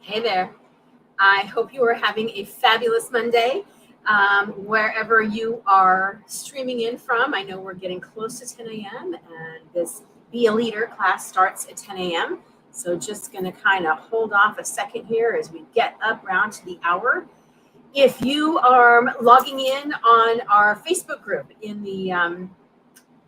Hey there. I hope you are having a fabulous Monday, wherever you are streaming in from. I know we're getting close to 10 a.m. and this Be a Leader class starts at 10 a.m. So just going to kind of hold off a second here as we get up round to the hour. If you are logging in on our Facebook group in the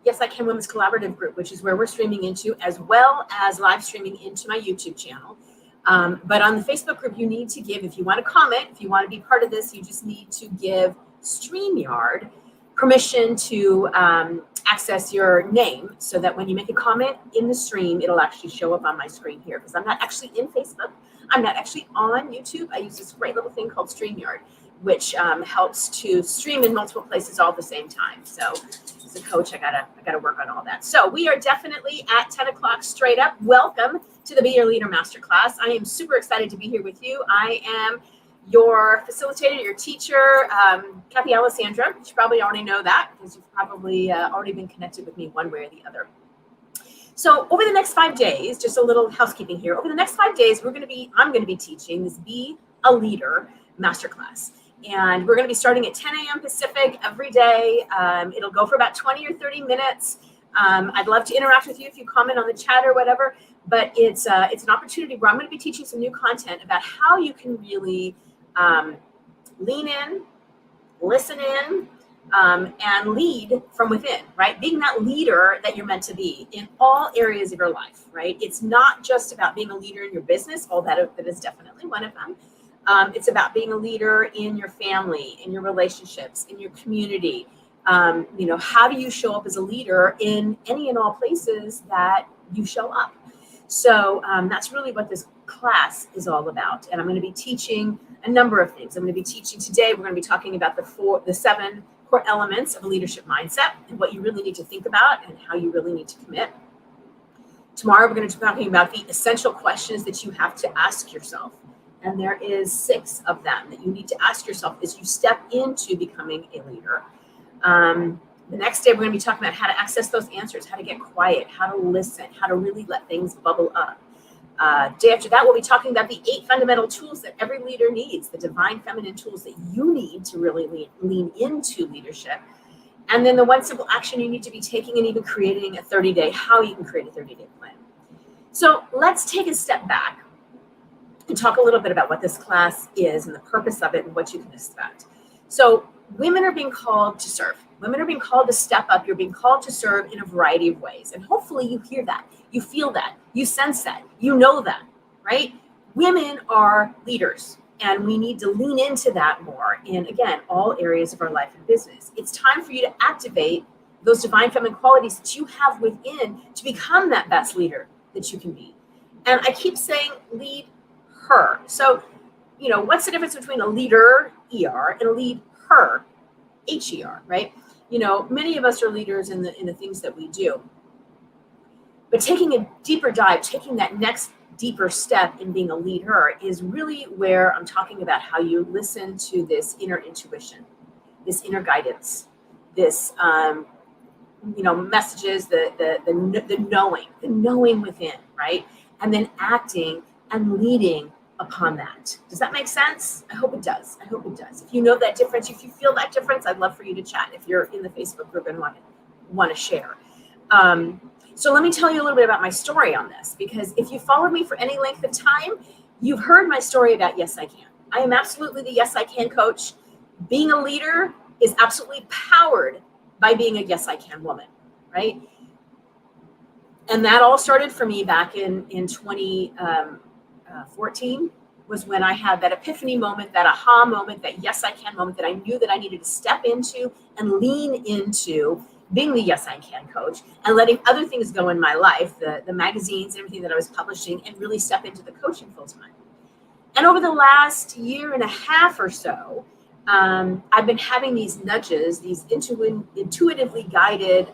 Yes, I Can Women's Collaborative group, which is where we're streaming into, as well as live streaming into my YouTube channel. But on the Facebook group, you need to give, if you want to comment, if you want to be part of this, you just need to give StreamYard permission to access your name so that when you make a comment in the stream, it'll actually show up on my screen here, because I'm not actually in Facebook. I'm not actually on YouTube. I use this great little thing called StreamYard, which helps to stream in multiple places all at the same time. So as a coach, I gotta work on all that. So we are definitely at 10 o'clock straight up. Welcome to the Be Your Leader Masterclass. I am super excited to be here with you. I am your facilitator, your teacher, Kathy Alessandra. You should probably already know that because you've probably already been connected with me one way or the other. So over the next 5 days, just a little housekeeping here. Over the next 5 days, I'm going to be teaching this Be a Leader Masterclass. And we're going to be starting at 10 a.m. Pacific every day. It'll go for about 20 or 30 minutes. I'd love to interact with you if you comment on the chat or whatever. But it's an opportunity where I'm going to be teaching some new content about how you can really lean in, listen in, and lead from within, right? Being that leader that you're meant to be in all areas of your life, right? It's not just about being a leader in your business, although that is definitely one of them. It's about being a leader in your family, in your relationships, in your community. How do you show up as a leader in any and all places that you show up? So that's really what this class is all about. And I'm going to be teaching a number of things. I'm going to be teaching today, we're going to be talking about the 7 core elements of a leadership mindset and what you really need to think about and how you really need to commit. Tomorrow, we're going to be talking about the essential questions that you have to ask yourself. And there is 6 of them that you need to ask yourself as you step into becoming a leader. The next day, we're going to be talking about how to access those answers, how to get quiet, how to listen, how to really let things bubble up. Day after that, we'll be talking about the 8 fundamental tools that every leader needs, the divine feminine tools that you need to really lean into leadership. And then the 1 simple action you need to be taking and even creating a 30-day, how you can create a 30-day plan. So let's take a step back and talk a little bit about what this class is and the purpose of it and what you can expect. So women are being called to serve. Women are being called to step up. You're being called to serve in a variety of ways. And hopefully you hear that. You feel that. You sense that. You know that, right? Women are leaders, and we need to lean into that more in, again, all areas of our life and business. It's time for you to activate those divine feminine qualities that you have within to become that best leader that you can be. And I keep saying lead her. So, what's the difference between a leader, ER, and a lead her, HER, right? Many of us are leaders in the things that we do. But taking a deeper dive, taking that next deeper step in being a leader is really where I'm talking about how you listen to this inner intuition, this inner guidance, this, messages, the knowing within, right? And then acting and leading upon that. Does that make sense? I hope it does. If you know that difference, if you feel that difference, I'd love for you to chat if you're in the Facebook group and want to share. So let me tell you a little bit about my story on this, because if you followed me for any length of time, you've heard my story about Yes, I Can. I am absolutely the Yes, I Can coach. Being a leader is absolutely powered by being a Yes, I Can woman, right? And that all started for me back in 2014 was when I had that epiphany moment, that aha moment, that Yes, I Can moment that I knew that I needed to step into and lean into being the Yes, I Can coach and letting other things go in my life, the magazines and everything that I was publishing, and really step into the coaching full time. And over the last 1.5 years or so, I've been having these nudges, these intuitively guided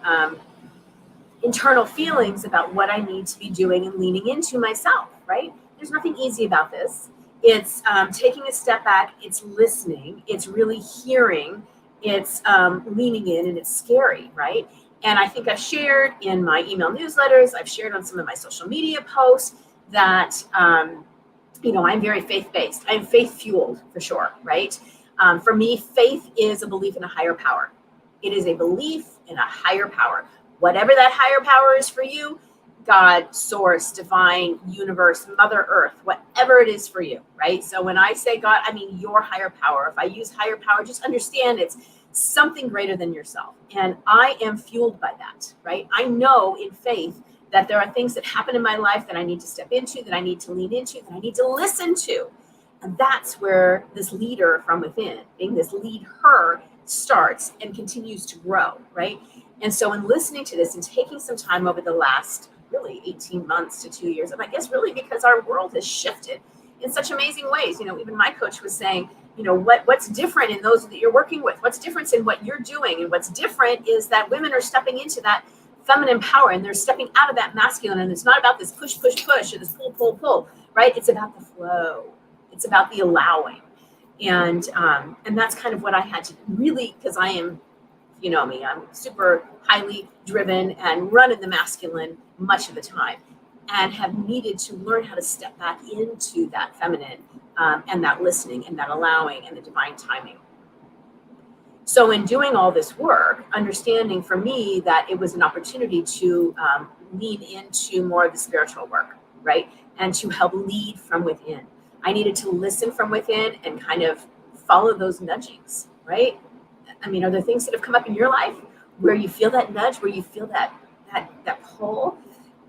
internal feelings about what I need to be doing and leaning into myself, right? There's nothing easy about this. It's taking a step back. It's listening. It's really hearing. It's leaning in, and it's scary, right? And I think I've shared in my email newsletters, I've shared on some of my social media posts that I'm very faith-based. I'm faith-fueled for sure, right? For me, faith is a belief in a higher power. It is a belief in a higher power. Whatever that higher power is for you, God, source, divine, universe, Mother Earth, whatever it is for you, right? So when I say God, I mean your higher power. If I use higher power, just understand it's something greater than yourself. And I am fueled by that, right? I know in faith that there are things that happen in my life that I need to step into, that I need to lean into, that I need to listen to. And that's where this leader from within, being this lead her, starts and continues to grow, right? And so in listening to this and taking some time over the last really 18 months to 2 years, and I guess really because our world has shifted in such amazing ways. Even my coach was saying, what's different in those that you're working with? What's different in what you're doing? And what's different is that women are stepping into that feminine power and they're stepping out of that masculine. And it's not about this push, push, push, or this pull, pull, pull, right? It's about the flow. It's about the allowing. And that's kind of what I had to really, because I am, you know me, I'm super highly driven and run in the masculine much of the time, and have needed to learn how to step back into that feminine and that listening and that allowing and the divine timing. So in doing all this work, understanding for me that it was an opportunity to lean into more of the spiritual work, right? And to help lead from within. I needed to listen from within and kind of follow those nudgings, right? I mean, are there things that have come up in your life where you feel that nudge, where you feel that pull,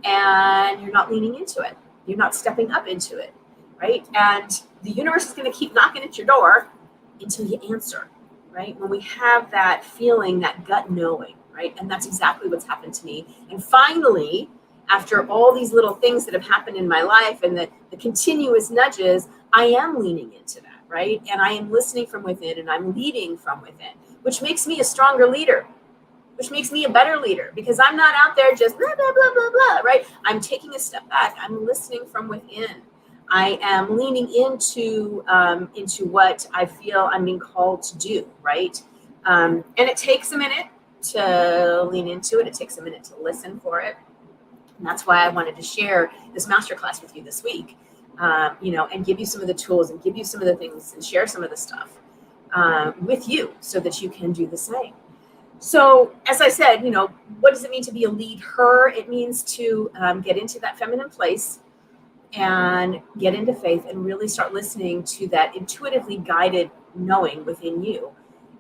and you're not leaning into it? You're not stepping up into it, right? And the universe is going to keep knocking at your door until you answer, right? When we have that feeling, that gut knowing, right? And that's exactly what's happened to me. And finally, after all these little things that have happened in my life and the continuous nudges, I am leaning into that, right? And I am listening from within and I'm leading from within, which makes me a stronger leader, which makes me a better leader, because I'm not out there just blah, blah, blah, blah, blah, right? I'm taking a step back. I'm listening from within. I am leaning into what I feel I'm being called to do, right? And it takes a minute to lean into it. It takes a minute to listen for it. And that's why I wanted to share this masterclass with you this week, and give you some of the tools and give you some of the things and share some of the stuff with you so that you can do the same. So as I said, what does it mean to be a lead her? It means to get into that feminine place and get into faith and really start listening to that intuitively guided knowing within you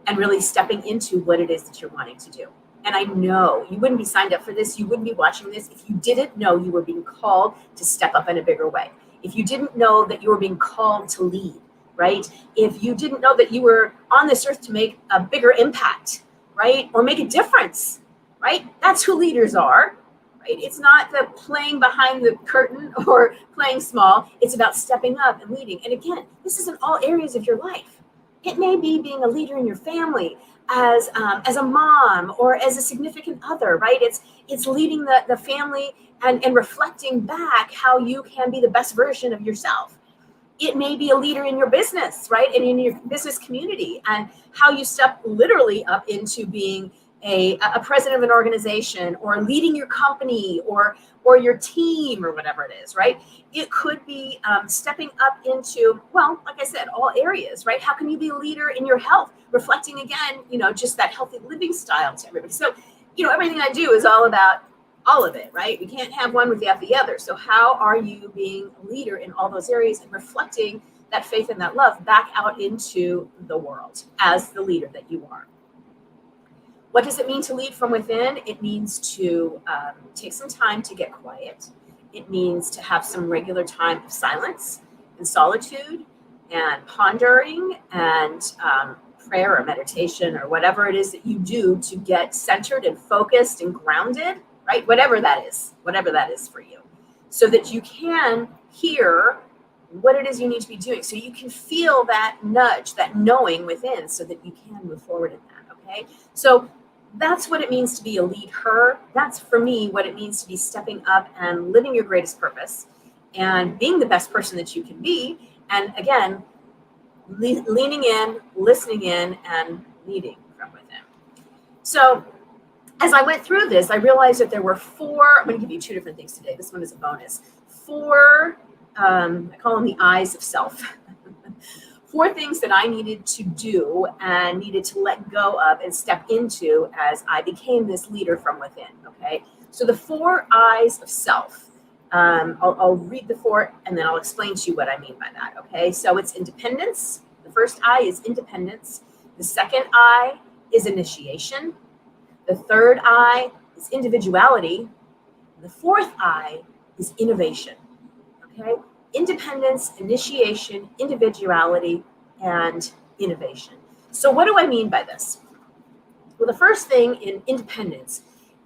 and really stepping into what it is that you're wanting to do. And I know you wouldn't be signed up for this. You wouldn't be watching this if you didn't know you were being called to step up in a bigger way. If you didn't know that you were being called to lead, right? If you didn't know that you were on this earth to make a bigger impact, right? Or make a difference, right? That's who leaders are, right? It's not the playing behind the curtain or playing small. It's about stepping up and leading. And again, this is in all areas of your life. It may be being a leader in your family, as a mom or as a significant other, right? It's leading the family and reflecting back how you can be the best version of yourself. It may be a leader in your business, right? And in your business community, and how you step literally up into being a president of an organization or leading your company or your team or whatever it is, right? It could be stepping up into, well, like I said, all areas, right? How can you be a leader in your health? Reflecting again, just that healthy living style to everybody. So, everything I do is all about all of it, right? We can't have one without the other. So how are you being a leader in all those areas and reflecting that faith and that love back out into the world as the leader that you are? What does it mean to lead from within? It means to take some time to get quiet. It means to have some regular time of silence and solitude and pondering and prayer or meditation or whatever it is that you do to get centered and focused and grounded, right? Whatever that is for you, so that you can hear what it is you need to be doing. So you can feel that nudge, that knowing within, so that you can move forward in that, okay? So that's what it means to be a lead her. That's, for me, what it means to be stepping up and living your greatest purpose and being the best person that you can be. And again, leaning in, listening in, and leading from within. So as I went through this, I realized that there were I'm going to give you two different things today. This one is a bonus. 4 I call them the eyes of self. 4 things that I needed to do and needed to let go of and step into as I became this leader from within. Okay. So the 4 eyes of self. I'll read the 4 and then I'll explain to you what I mean by that. Okay. So it's independence. The first eye is independence. The second eye is initiation. The third eye is individuality. The fourth eye is innovation. Okay. Independence, initiation, individuality, and innovation. So what do I mean by this? Well, the first thing in independence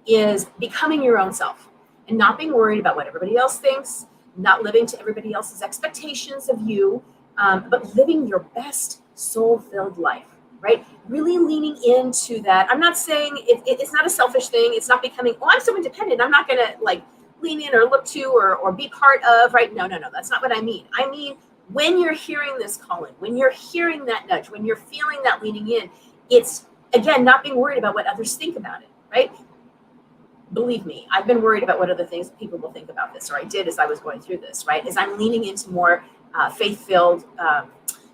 is becoming your own self and not being worried about what everybody else thinks, not living to everybody else's expectations of you, but living your best soul-filled life, right? Really leaning into that. I'm not saying it's not a selfish thing. It's not becoming, oh, I'm so independent. I'm not going to like lean in or look to or be part of, right? No, that's not what I mean. I mean, when you're hearing this calling, when you're hearing that nudge, when you're feeling that leaning in, it's, again, not being worried about what others think about it, right? Believe me, I've been worried about what other things people will think about this, or I did as I was going through this, right? As I'm leaning into more faith-filled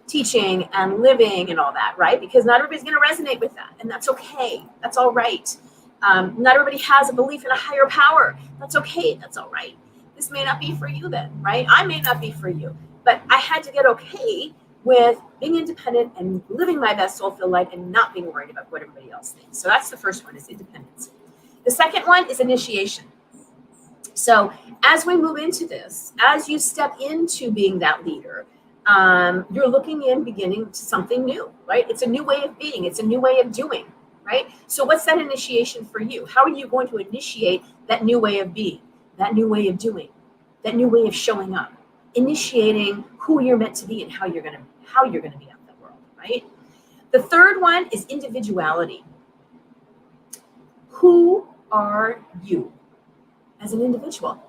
teaching and living and all that, right? Because not everybody's going to resonate with that, and that's okay. That's all right. Not everybody has a belief in a higher power. That's okay. That's all right. This may not be for you then, right? I may not be for you, but I had to get okay with being independent and living my best soul-filled life and not being worried about what everybody else thinks. So that's the first one, is independence. The second one is initiation. So as we move into this, as you step into being that leader, you're looking in, beginning to something new, right? It's a new way of being. It's a new way of doing, right? So what's that initiation for you? How are you going to initiate that new way of being, that new way of doing, that new way of showing up, initiating who you're meant to be and how you're going to be out in the world, right? The third one is individuality. Who are you as an individual?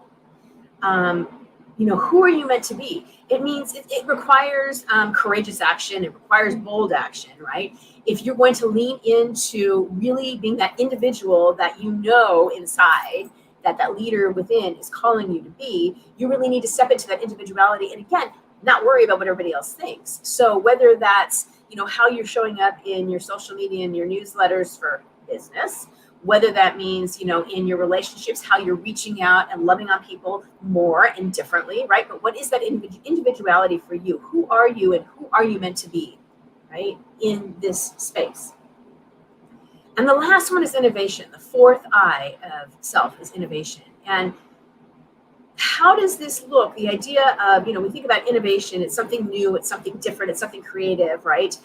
Who are you meant to be? It means it requires courageous action. It requires bold action, right? If you're going to lean into really being that individual that you know inside, that leader within is calling you to be, you really need to step into that individuality. And again, not worry about what everybody else thinks. So whether that's, how you're showing up in your social media and your newsletters for business, whether that means, in your relationships, how you're reaching out and loving on people more and differently, right? But what is that individuality for you? Who are you and who are you meant to be, right, in this space? And the last one is innovation. The fourth eye of self is innovation. And how does this look? The idea of, we think about innovation, it's something new, it's something different, it's something creative, right?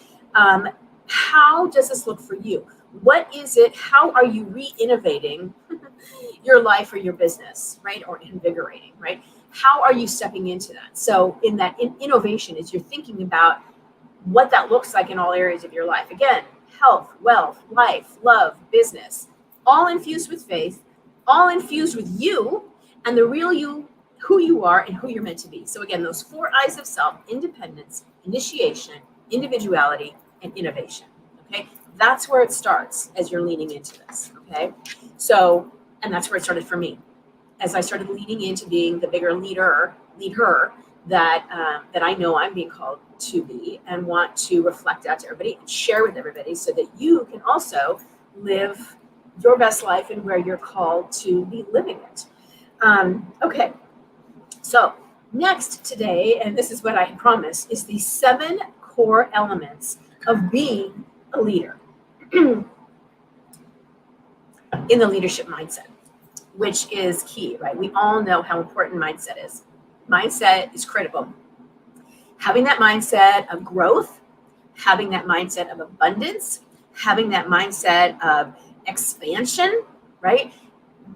How does this look for you? What is it? How are you re-innovating your life or your business, right? Or invigorating, right? How are you stepping into that? So in that innovation is you're thinking about what that looks like in all areas of your life. Again, health, wealth, life, love, business, all infused with faith, all infused with you and the real you, who you are and who you're meant to be. So again, those 4 eyes of self: independence, initiation, individuality, and innovation. Okay. That's where it starts as you're leaning into this, okay? So, and that's where it started for me. As I started leaning into being the bigger leader, LeadHER, that I know I'm being called to be and want to reflect out to everybody and share with everybody so that you can also live your best life and where you're called to be living it. Okay, so next today, and this is what I promised, is the 7 core elements of being a leader in the leadership mindset, which is key, right? We all know how important mindset is. Mindset is critical. Having that mindset of growth, having that mindset of abundance, having that mindset of expansion, right?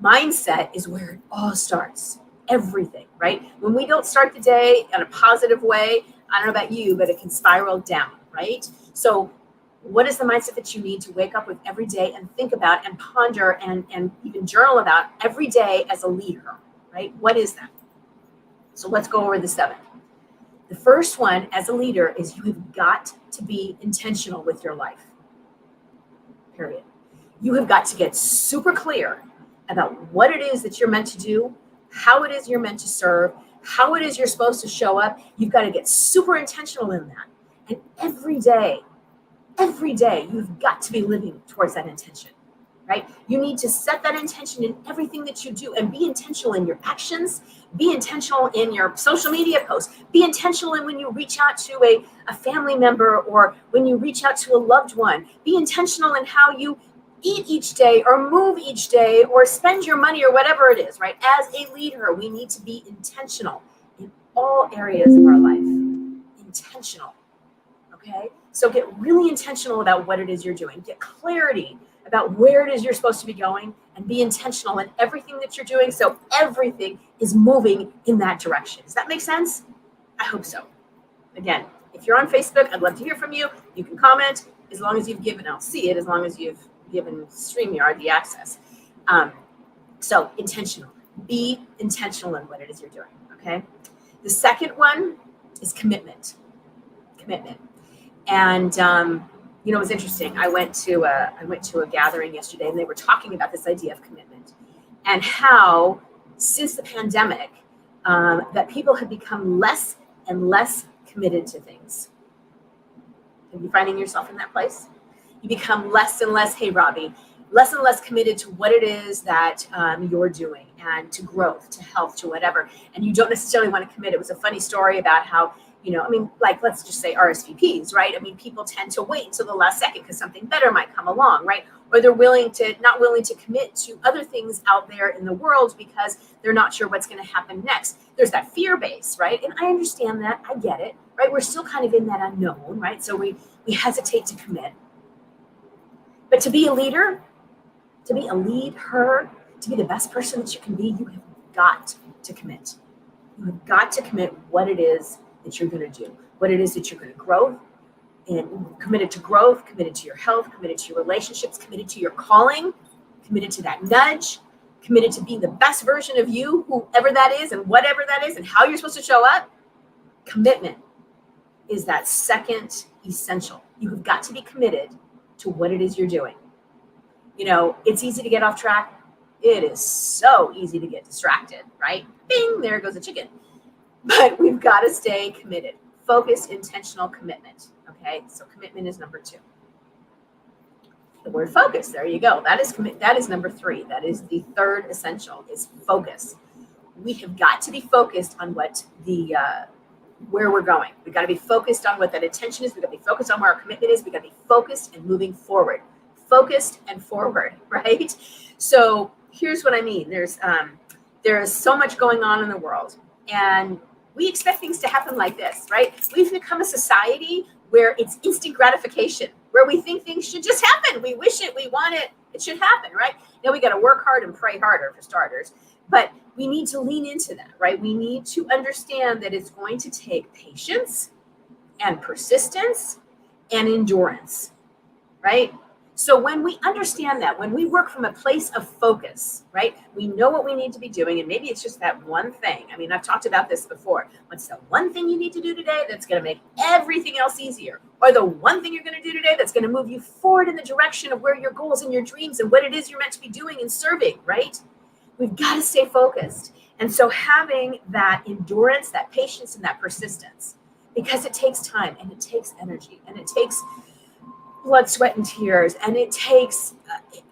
Mindset is where it all starts. Everything, right? When we don't start the day in a positive way, I don't know about you, but it can spiral down, right? So what is the mindset that you need to wake up with every day and think about and ponder and even journal about every day as a leader, right? What is that? So let's go over the 7. The first one as a leader is you have got to be intentional with your life, period. You have got to get super clear about what it is that you're meant to do, how it is you're meant to serve, how it is you're supposed to show up, you've got to get super intentional in that. And every day, you've got to be living towards that intention, right? You need to set that intention in everything that you do and be intentional in your actions, be intentional in your social media posts, be intentional in when you reach out to a family member or when you reach out to a loved one, be intentional in how you eat each day or move each day or spend your money or whatever it is, right? As a leader, we need to be intentional in all areas of our life. Intentional, okay? So get really intentional about what it is you're doing. Get clarity about where it is you're supposed to be going and be intentional in everything that you're doing so everything is moving in that direction. Does that make sense? I hope so. Again, if you're on Facebook, I'd love to hear from you. You can comment as long as you've given, I'll see it as long as you've given StreamYard the access. So intentional. Be intentional in what it is you're doing, okay? The second one is commitment. Commitment. And it was interesting. I went to a gathering yesterday, and they were talking about this idea of commitment and how since the pandemic that people have become less and less committed to things. Are you finding yourself in that place? You become less and less, hey, Robbie, less and less committed to what it is that you're doing and to growth, to health, to whatever. And you don't necessarily want to commit. It was a funny story about how, let's just say RSVPs, right? People tend to wait until the last second because something better might come along, right? Or they're not willing to commit to other things out there in the world because they're not sure what's going to happen next. There's that fear base, right? And I understand that. I get it, right? We're still kind of in that unknown, right? So we hesitate to commit. But to be a leader, to be a LeadHER, to be the best person that you can be, you have got to commit. You have got to commit what it is that you're going to do, what it is that you're going to grow, and committed to growth, committed to your health, committed to your relationships, committed to your calling, committed to that nudge, committed to being the best version of you, whoever that is and whatever that is and how you're supposed to show up. Commitment is that second essential. You have got to be committed to what it is you're doing. It's easy to get off track. It is so easy to get distracted, right? Bing, there goes a chicken. But we've got to stay committed. Focused, intentional commitment. Okay, so commitment is number 2. The word focus, there you go. That is number 3. That is the third essential, is focus. We have got to be focused on what where we're going. We've got to be focused on what that intention is. We've got to be focused on where our commitment is. We've got to be focused and moving forward. Focused and forward, right? So here's what I mean. There is so much going on in the world, and we expect things to happen like this, right? We've become a society where it's instant gratification, where we think things should just happen. We wish it, we want it, it should happen, right? Now we got to work hard and pray harder for starters, but we need to lean into that, right? We need to understand that it's going to take patience and persistence and endurance, right? So when we understand that, when we work from a place of focus, right, we know what we need to be doing, and maybe it's just that one thing. I've talked about this before. What's the one thing you need to do today that's going to make everything else easier? Or the one thing you're going to do today that's going to move you forward in the direction of where your goals and your dreams and what it is you're meant to be doing and serving, right? We've got to stay focused. And so having that endurance, that patience, and that persistence, because it takes time and it takes energy and it takes blood, sweat, and tears, and it takes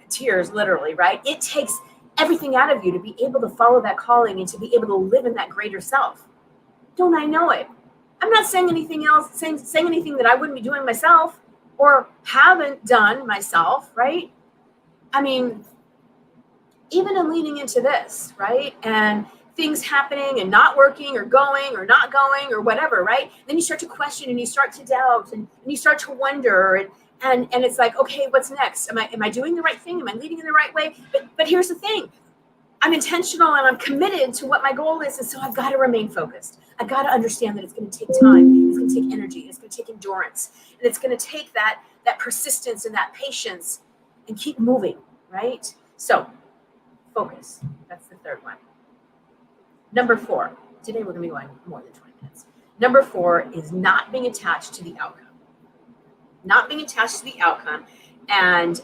tears, literally, right? It takes everything out of you to be able to follow that calling and to be able to live in that greater self. Don't I know it? I'm not saying anything else, saying anything that I wouldn't be doing myself or haven't done myself, right? Even in leaning into this, right? And things happening and not working or going or not going or whatever, right? Then you start to question and you start to doubt and you start to wonder and it's like, okay, what's next? Am I doing the right thing? Am I leading in the right way? But here's the thing. I'm intentional and I'm committed to what my goal is. And so I've got to remain focused. I've got to understand that it's going to take time. It's going to take energy. It's going to take endurance. And it's going to take that persistence and that patience and keep moving, right? So focus. That's the third one. Number 4. Today we're going to be going more than 20 minutes. Number 4 is not being attached to the outcome. Not being attached to the outcome, and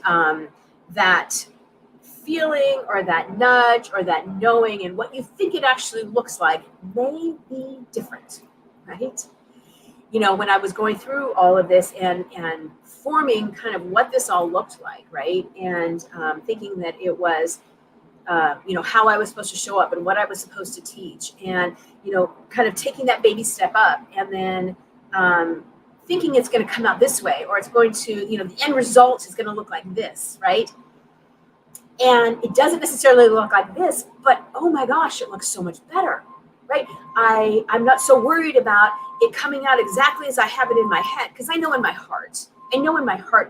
that feeling or that nudge or that knowing and what you think it actually looks like may be different, right? When I was going through all of this and forming kind of what this all looked like, right? And thinking that it was, how I was supposed to show up and what I was supposed to teach, and, kind of taking that baby step up, and then thinking it's going to come out this way, or it's going to, the end result is going to look like this, right? And it doesn't necessarily look like this, but oh my gosh, it looks so much better, right? I'm not so worried about it coming out exactly as I have it in my head, because I know in my heart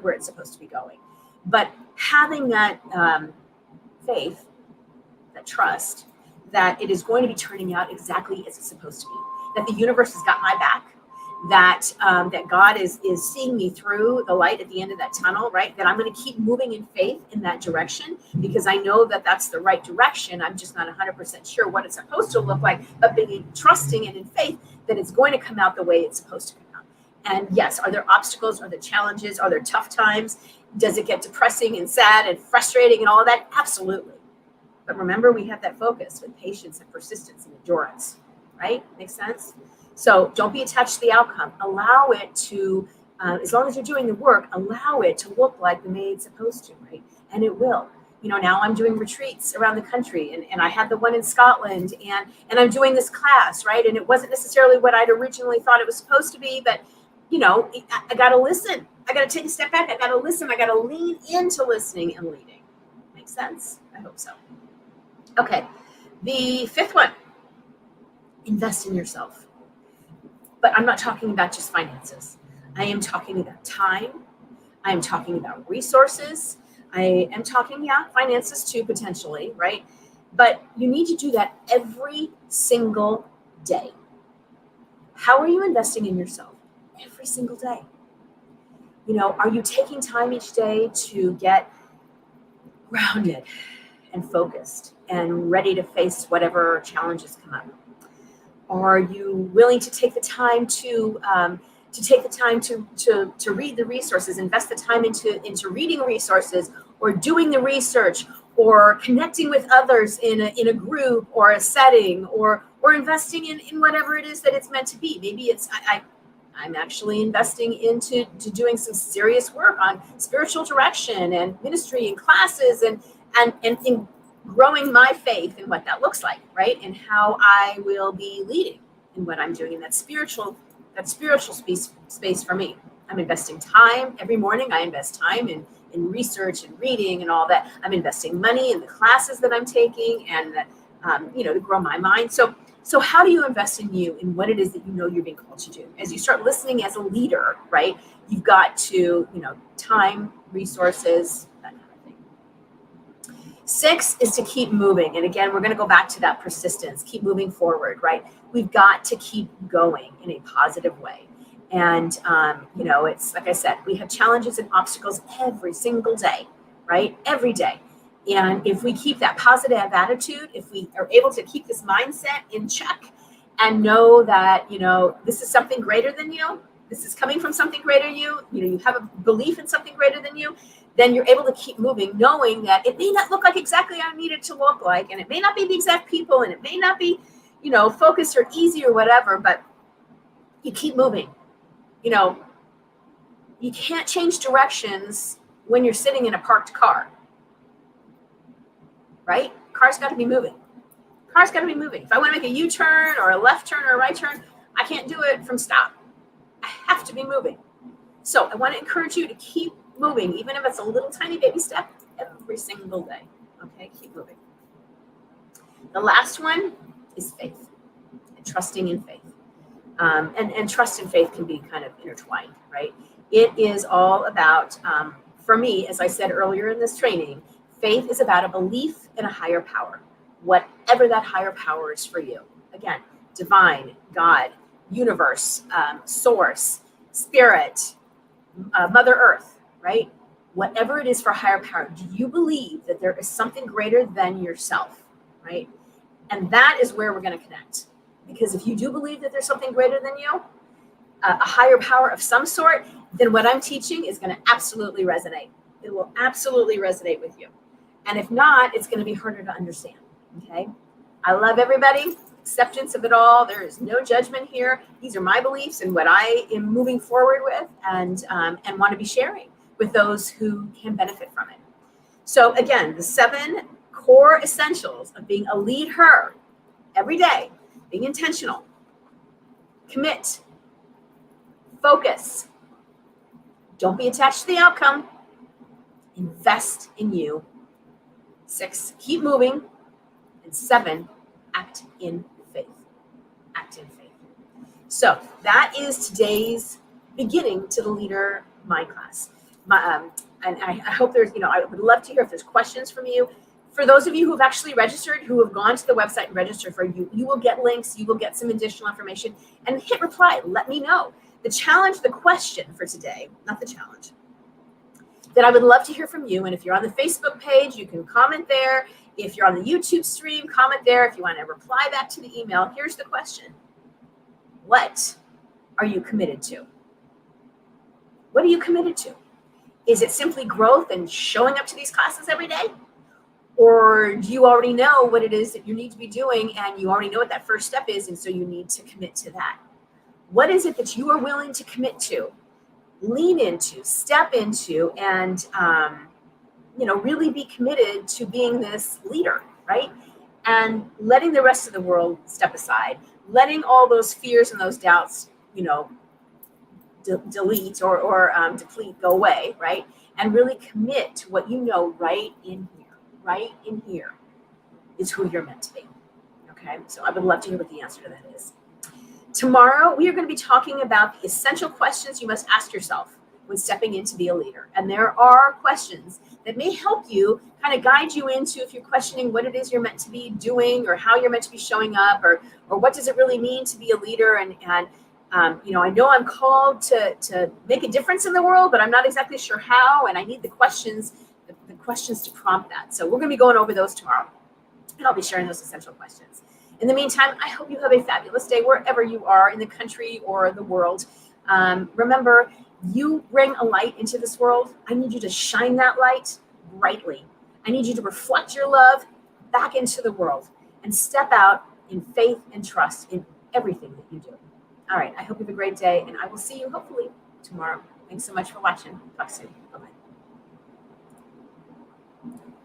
where it's supposed to be going. But having that faith, that trust, that it is going to be turning out exactly as it's supposed to be, that the universe has got my back, that God is seeing me through the light at the end of that tunnel, right? That I'm going to keep moving in faith in that direction, because I know that that's the right direction. I'm just not 100% sure what it's supposed to look like, but being trusting and in faith that it's going to come out the way it's supposed to come out. And yes, are there obstacles? Are there challenges? Are there tough times? Does it get depressing and sad and frustrating and all of that? Absolutely. But remember, we have that focus with patience and persistence and endurance, right? Makes sense? So don't be attached to the outcome. Allow it to, as long as you're doing the work, allow it to look like the way it's supposed to, right? And it will. Now I'm doing retreats around the country, and I had the one in Scotland, and I'm doing this class, right? And it wasn't necessarily what I'd originally thought it was supposed to be, but, I got to listen. I got to take a step back. I got to listen. I got to lean into listening and leading. Makes sense? I hope so. Okay. The fifth one, invest in yourself. But I'm not talking about just finances. I am talking about time. I am talking about resources. I am talking, finances too, potentially, right? But you need to do that every single day. How are you investing in yourself? Every single day. Are you taking time each day to get grounded and focused and ready to face whatever challenges come up? Are you willing to take the time to read the resources, invest the time into reading resources, or doing the research, or connecting with others in a group or a setting, or investing in whatever it is that it's meant to be? Maybe it's I'm actually investing into doing some serious work on spiritual direction and ministry and classes, and in growing my faith in what that looks like, right? And how I will be leading in what I'm doing in that spiritual space for me. I'm investing time every morning. I invest time in research and reading and all that. I'm investing money in the classes that I'm taking, and to grow my mind. So how do you invest in you, in what it is that you're being called to do? As you start listening as a leader, right? You've got to, time, resources, that kind of thing. 6 is to keep moving. And again, we're going to go back to that persistence, keep moving forward, right? We've got to keep going in a positive way. And, it's like I said, we have challenges and obstacles every single day, right? Every day. And if we keep that positive attitude, if we are able to keep this mindset in check and know that, this is something greater than you, this is coming from something greater than you, you have a belief in something greater than you, then you're able to keep moving, knowing that it may not look like exactly how I need it to look like, and it may not be the exact people, and it may not be, focused or easy or whatever, but you keep moving. You can't change directions when you're sitting in a parked car. Right? Car's got to be moving. Car's got to be moving. If I want to make a U-turn or a left turn or a right turn, I can't do it from stop. I have to be moving. So I want to encourage you to keep moving, even if it's a little tiny baby step, every single day. Okay, keep moving. The last one is faith, and trusting in faith. And trust and faith can be kind of intertwined, right? It is all about, for me, as I said earlier in this training, faith is about a belief in a higher power, whatever that higher power is for you. Again, divine, God, universe, source, spirit, Mother Earth, right? Whatever it is for higher power, do you believe that there is something greater than yourself, right? And that is where we're going to connect. Because if you do believe that there's something greater than you, a higher power of some sort, then what I'm teaching is going to absolutely resonate. It will absolutely resonate with you. And if not, it's going to be harder to understand. Okay. I love everybody. Acceptance of it all. There is no judgment here. These are my beliefs and what I am moving forward with, and want to be sharing with those who can benefit from it. So again, the 7 core essentials of being a LeadHER every day: being intentional, commit, focus, don't be attached to the outcome, invest in you. 6, keep moving. And 7, act in faith. Act in faith. So that is today's beginning to the LeadHER Mind class. And I hope there's, I would love to hear if there's questions from you. For those of you who have actually registered, who have gone to the website and registered for you will get links, you will get some additional information, and hit reply. Let me know. The question for today, not the challenge, that I would love to hear from you. And if you're on the Facebook page, you can comment there. If you're on the YouTube stream, comment there. If you want to reply back to the email, here's the question. What are you committed to? What are you committed to? Is it simply growth and showing up to these classes every day? Or do you already know what it is that you need to be doing, and you already know what that first step is, and so you need to commit to that? What is it that you are willing to commit to, lean into, step into, and really be committed to being this leader, right? And letting the rest of the world step aside, letting all those fears and those doubts, delete or deplete, go away, right? And really commit to what you know right in here is who you're meant to be. Okay, so I would love to hear what the answer to that is. Tomorrow, we are going to be talking about the essential questions you must ask yourself when stepping in to be a leader. And there are questions that may help you, kind of guide you into, if you're questioning what it is you're meant to be doing, or how you're meant to be showing up, or what does it really mean to be a leader. And I know I'm called to make a difference in the world, but I'm not exactly sure how. And I need the questions to prompt that. So we're going to be going over those tomorrow, and I'll be sharing those essential questions. In the meantime, I hope you have a fabulous day wherever you are in the country or the world. Remember, you bring a light into this world. I need you to shine that light brightly. I need you to reflect your love back into the world and step out in faith and trust in everything that you do. All right, I hope you have a great day, and I will see you hopefully tomorrow. Thanks so much for watching. Talk soon. Bye-bye.